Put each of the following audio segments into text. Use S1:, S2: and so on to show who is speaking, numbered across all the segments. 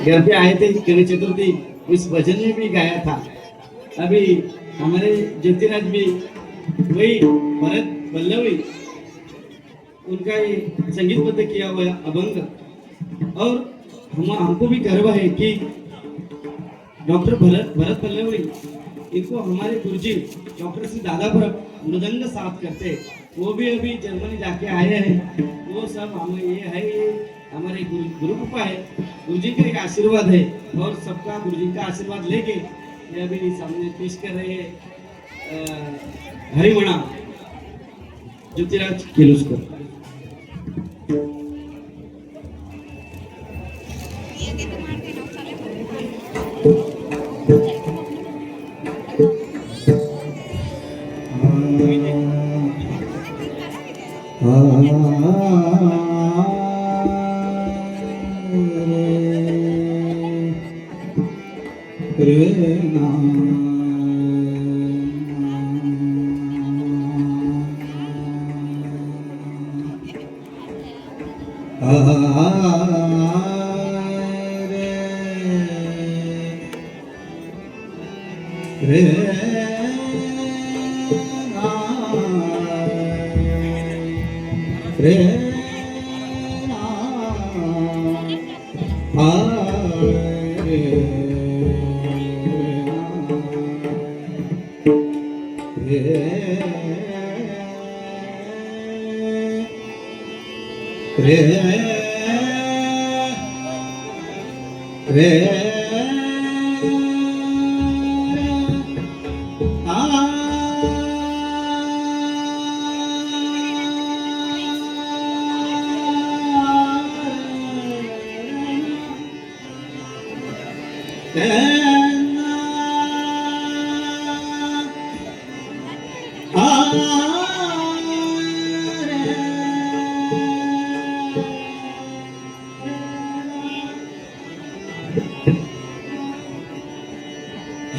S1: घर पे आए थे गणेश चतुर्थी, उस भजन में भी गाया था। अभी हमारे ज्योतिराज भी वही भरत वल्लवी उनका ये संगीतबद्ध किया हुआ अभंग, और हमको भी गर्व है कि डॉक्टर भरत वल्लवी इनको हमारे गुरुजी डॉक्टर श्री दादा भरत मृदंग साथ करते, वो भी अभी जर्मनी जाके आए हैं। वो सब हम ये है, ये हमारे गुरु कृपा है, गुरुजी का एक आशीर्वाद है, और सबका गुरुजी का आशीर्वाद लेके ये अभी सामने पेश कर रहे हैं हरिमणा ज्योतिराज किर्लोस्कर।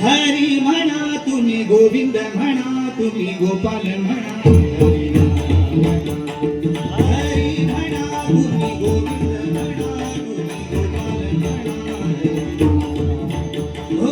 S2: हरी म्हणा तुम्ही गोविंद म्हणा तुम्ही गोपाल म्हणा, हरी म्हणा तुम्ही गोविंद म्हणा तुम्ही गोपाल म्हणा, हो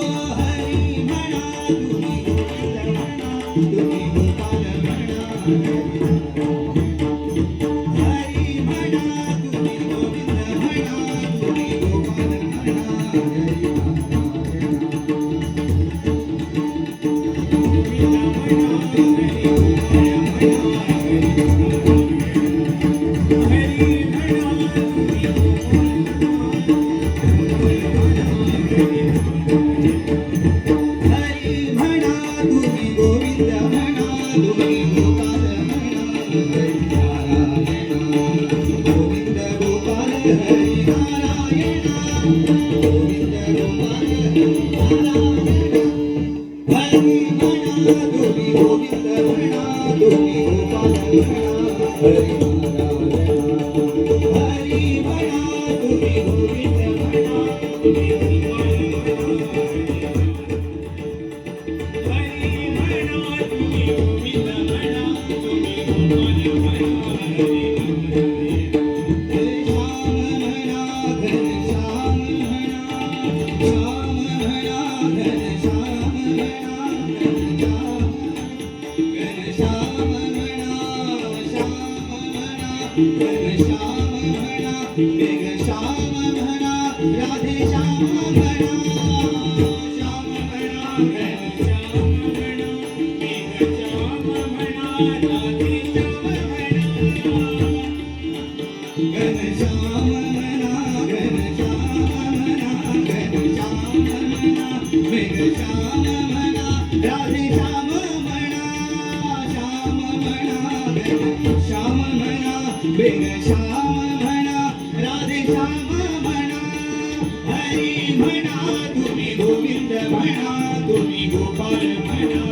S2: हरी म्हणा तुम्ही गोविंद म्हणा तुम्ही गोपाल म्हणा,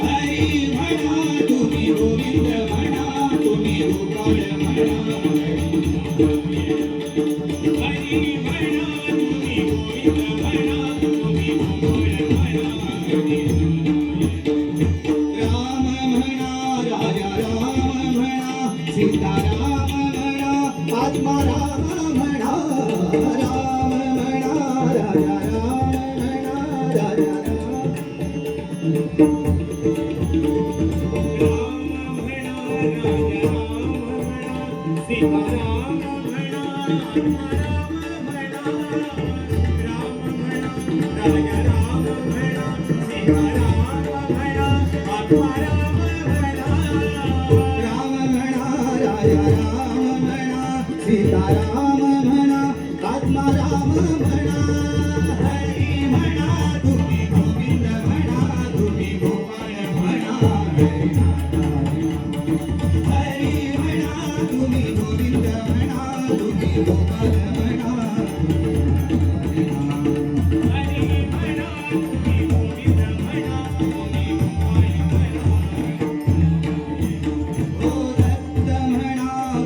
S2: हरी म्हणा तुम्ही गोविंद म्हणा तुम्ही गोपाल म्हणा।
S3: सीताराम म्हणा, आत्माराम म्हणा,
S2: राम म्हणा राया राम म्हणा सीताराम म्हणा आत्मा राम म्हणा हरी म्हणा तुम्ही गोविंद म्हणा तुम्ही गोपाळ म्हणा हरी म्हणा तुम्ही गोविंद म्हणा तुम्ही गोपाळ म्हणा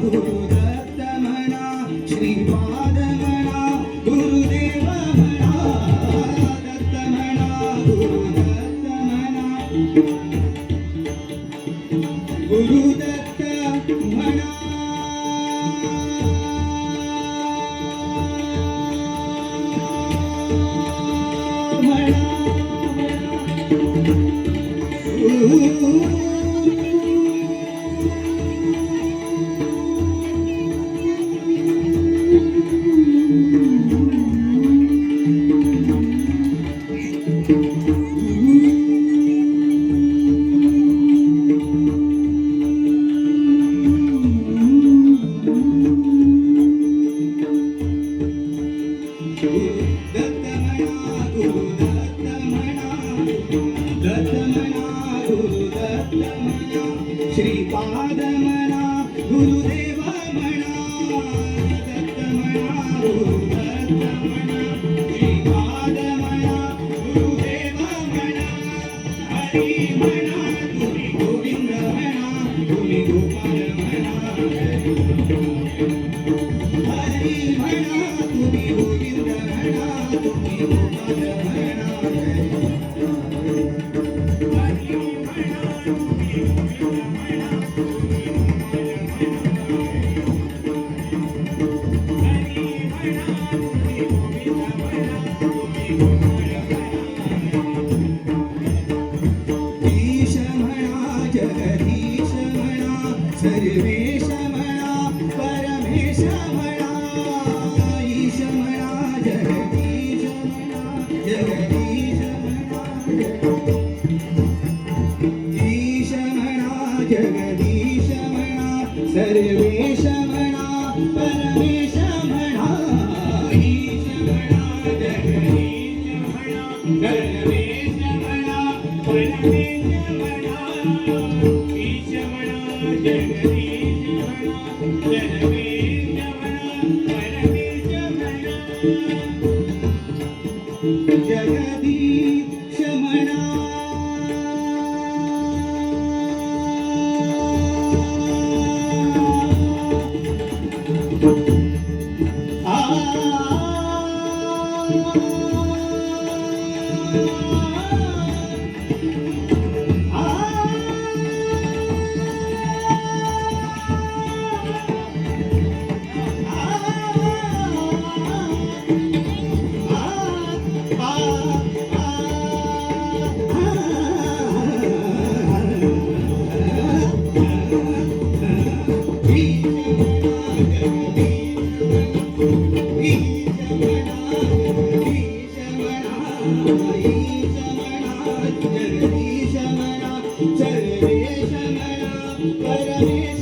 S2: गुरुदत्त म्हणा श्रीपाद म्हणा गुरुदेव म्हणा दत्त म्हणा गुरुदत्त म्हणा गुरुदत्त म्हणा श्रीपाद म्हणा गुरुदेव म्हणा दत्त म्हणा गुरुदत्त म्हणा श्रीपाद म्हणा गुरुदेव म्हणा हरी म्हणा तुम्ही गोविंद म्हणा तुम्ही गोपाळ म्हणा हरी म्हणा तुम्ही गोविंद म्हणा तुम्ही गोपाळ म्हणा ईश म्हणा जगदीश म्हणा सर्वेश म्हणा परमेश म्हणा ईश म्हणा जगदीश म्हणा जगदीश म्हणा ईश म्हणा जगदीश म्हणा सर्वेश म्हणा परमेश म्हणा ईश म्हणा जगदीश म्हणा सर्वेश म्हणा परमेश म्हणा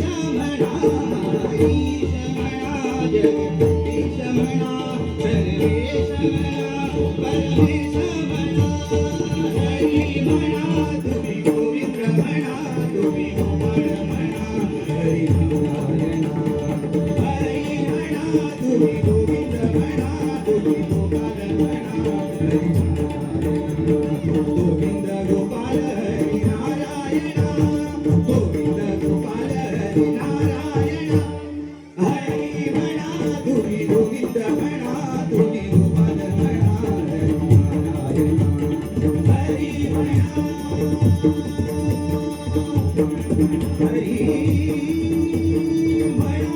S2: ईश म्हणा जगदीश म्हणा सर्वेश म्हणा परमेश म्हणा जगदीश म्हणा गोविंद गोपाल हरी नारायण गोविंद गोपाल हरी नारायण हरी म्हणा तुम्ही गोविंद म्हणा तुम्ही गोपाल म्हणा हरी नारायण हरी म्हणा हरी म्हणा हरी म्हणा